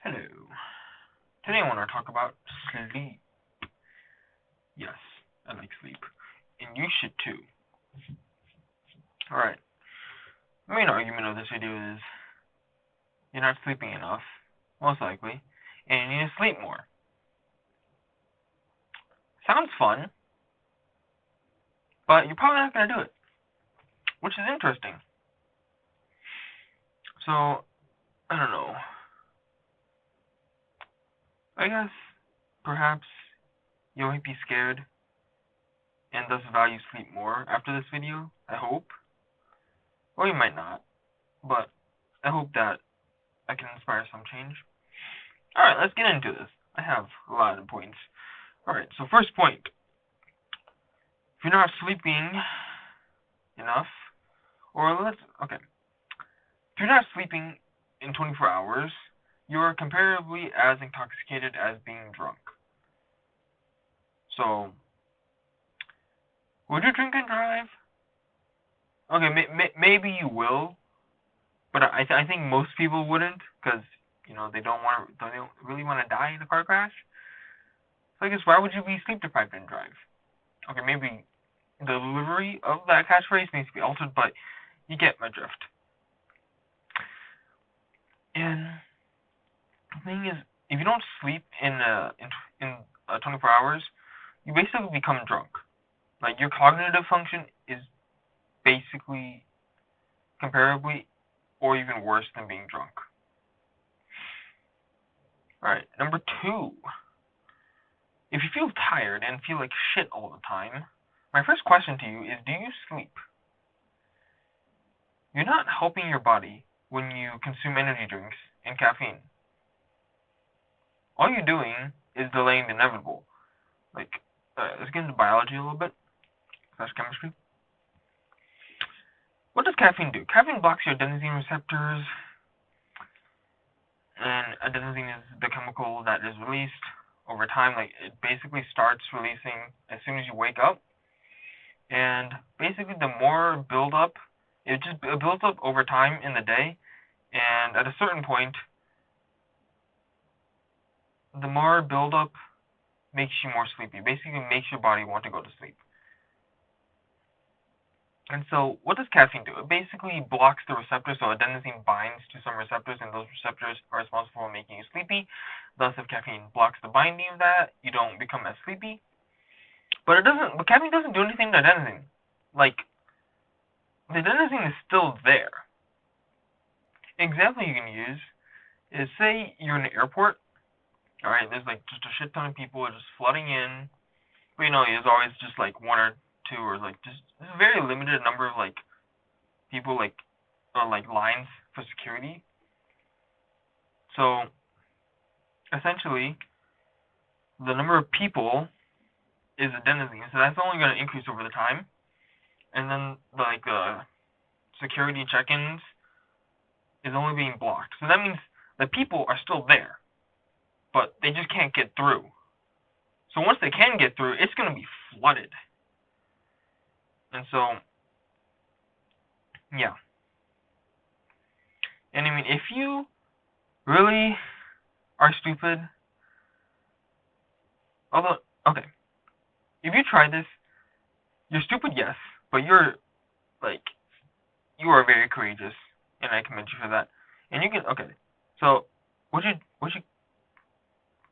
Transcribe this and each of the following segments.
Hello. Today I want to talk about sleep. Yes, I like sleep. And you should too. Alright. The main argument of this video is you're not sleeping enough, most likely, and you need to sleep more. Sounds fun, but you're probably not going to do it, which is interesting. So, I don't know. I guess perhaps you might be scared and thus value sleep more after this video, I hope. Or you might not, but I hope that I can inspire some change. Alright, let's get into this. I have a lot of points. Alright, so first point. If you're not sleeping enough, if you're not sleeping in 24 hours, you're comparably as intoxicated as being drunk. So, would you drink and drive? Okay, maybe you will, but I think most people wouldn't, because they don't really want to die in a car crash. So I guess why would you be sleep deprived and drive? Okay, maybe the delivery of that catchphrase needs to be altered, but you get my drift. And the thing is, if you don't sleep in 24 hours, you basically become drunk. Like, your cognitive function is basically comparably or even worse than being drunk. Alright, number 2. If you feel tired and feel like shit all the time, my first question to you is, do you sleep? You're not helping your body when you consume energy drinks and caffeine. All you're doing is delaying the inevitable. Like, let's get into biology a little bit, / chemistry. What does caffeine do? Caffeine blocks your adenosine receptors, and adenosine is the chemical that is released over time. Like, it basically starts releasing as soon as you wake up, and basically the more buildup, it builds up over time in the day, and at a certain point, the more buildup makes you more sleepy. Basically makes your body want to go to sleep. And so, what does caffeine do? It basically blocks the receptors, so adenosine binds to some receptors, and those receptors are responsible for making you sleepy. Thus, if caffeine blocks the binding of that, you don't become as sleepy. But caffeine doesn't do anything to adenosine. Like, the adenosine is still there. Example you can use is, say you're in an airport. Alright, there's like just a shit ton of people just flooding in. But there's always just like one or two, or like just a very limited number of like people like lines for security. So essentially, the number of people is adenosine, so that's only going to increase over the time. And then security check-ins is only being blocked. So that means the people are still there, but they just can't get through. So once they can get through, it's going to be flooded. And so, yeah. And I mean, if you really are stupid, if you try this, you're stupid, yes, but you are very courageous, and I commend you for that. And you can, so what you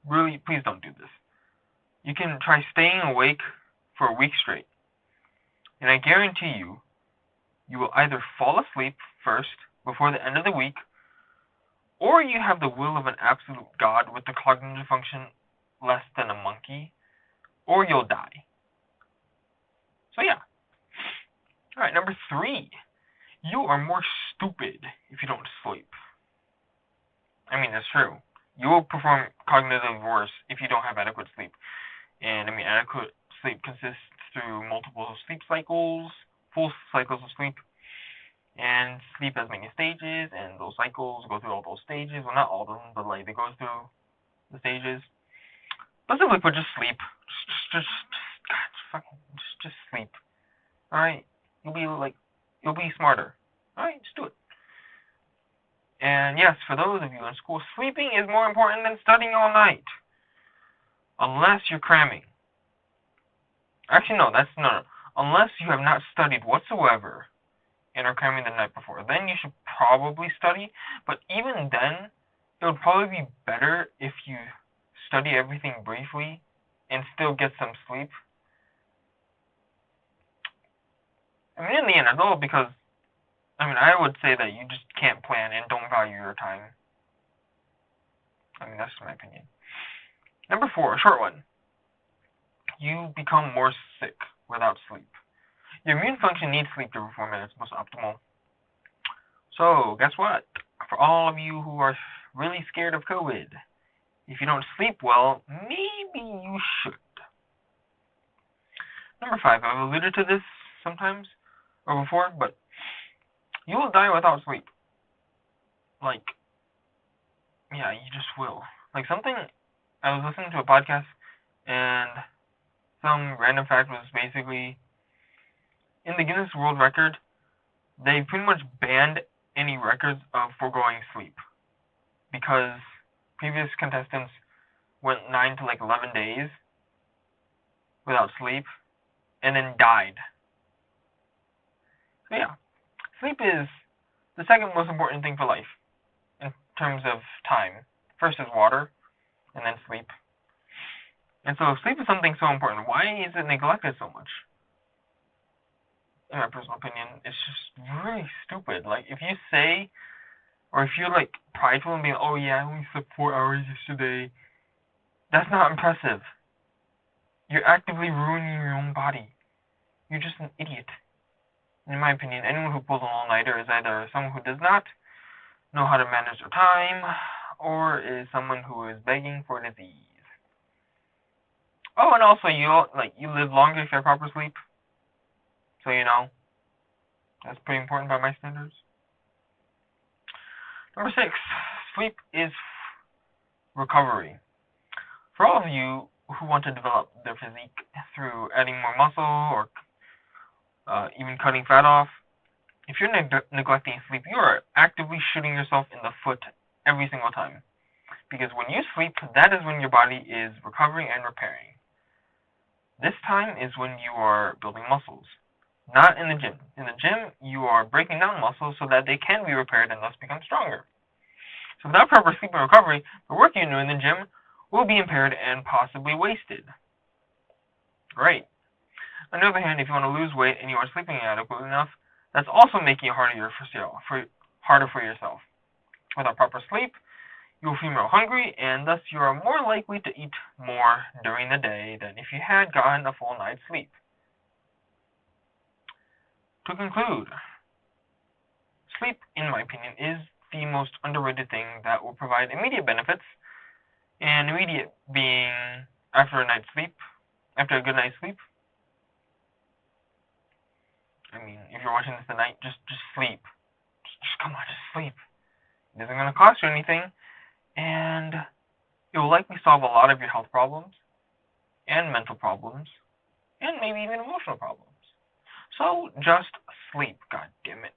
really, please don't do this. You can try staying awake for a week straight, and I guarantee you will either fall asleep first before the end of the week, or you have the will of an absolute god with the cognitive function less than a monkey, or you'll die. So yeah. Alright, number 3. You are more stupid if you don't sleep. I mean, that's true. You will perform cognitively worse if you don't have adequate sleep. And I mean, adequate sleep consists through multiple sleep cycles, full cycles of sleep, and sleep has many stages, and those cycles go through all those stages. Well, not all of them, but like they go through the stages. But simply put, just sleep. Just sleep. Alright? You'll be smarter. Alright, just do it. And yes, for those of you in school, sleeping is more important than studying all night. Unless you're cramming. Actually, no, no. Unless you have not studied whatsoever and are cramming the night before, then you should probably study. But even then, it would probably be better if you study everything briefly and still get some sleep. I mean, in the end, it's all because, I would say that you just can't plan and don't value your time. That's my opinion. Number 4, a short one. You become more sick without sleep. Your immune function needs sleep to perform at its most optimal. So, guess what? For all of you who are really scared of COVID, if you don't sleep well, maybe you should. Number 5, I've alluded to this sometimes or before, but you will die without sleep. Yeah, you just will. I was listening to a podcast, and some random fact was basically, in the Guinness World Record, they pretty much banned any records of foregoing sleep, because previous contestants went 9 to 11 days without sleep, and then died. So yeah, sleep is the second most important thing for life, in terms of time. First is water, and then sleep. And so if sleep is something so important, why is it neglected so much? In my personal opinion, it's just really stupid. If you say, or if you're prideful and being, oh yeah, I only slept 4 hours yesterday, that's not impressive. You're actively ruining your own body. You're just an idiot. In my opinion, anyone who pulls an all-nighter is either someone who does not know how to manage their time, or is someone who is begging for disease. Oh, and also you live longer if you have proper sleep. So that's pretty important by my standards. Number 6, sleep is recovery. For all of you who want to develop their physique through adding more muscle or even cutting fat off, if you're neglecting sleep, you are actively shooting yourself in the foot every single time. Because when you sleep, that is when your body is recovering and repairing. This time is when you are building muscles, not in the gym. In the gym, you are breaking down muscles so that they can be repaired and thus become stronger. So without proper sleep and recovery, the work you do in the gym will be impaired and possibly wasted. Great. On the other hand, if you want to lose weight and you are sleeping adequately enough, that's also making it harder for yourself. Without proper sleep, you will feel more hungry, and thus you are more likely to eat more during the day than if you had gotten a full night's sleep. To conclude, sleep, in my opinion, is the most underrated thing that will provide immediate benefits, and immediate being after a good night's sleep. If you're watching this tonight, just sleep. Come on, just sleep. It isn't going to cost you anything, and it will likely solve a lot of your health problems, and mental problems, and maybe even emotional problems. So just sleep, god damn it.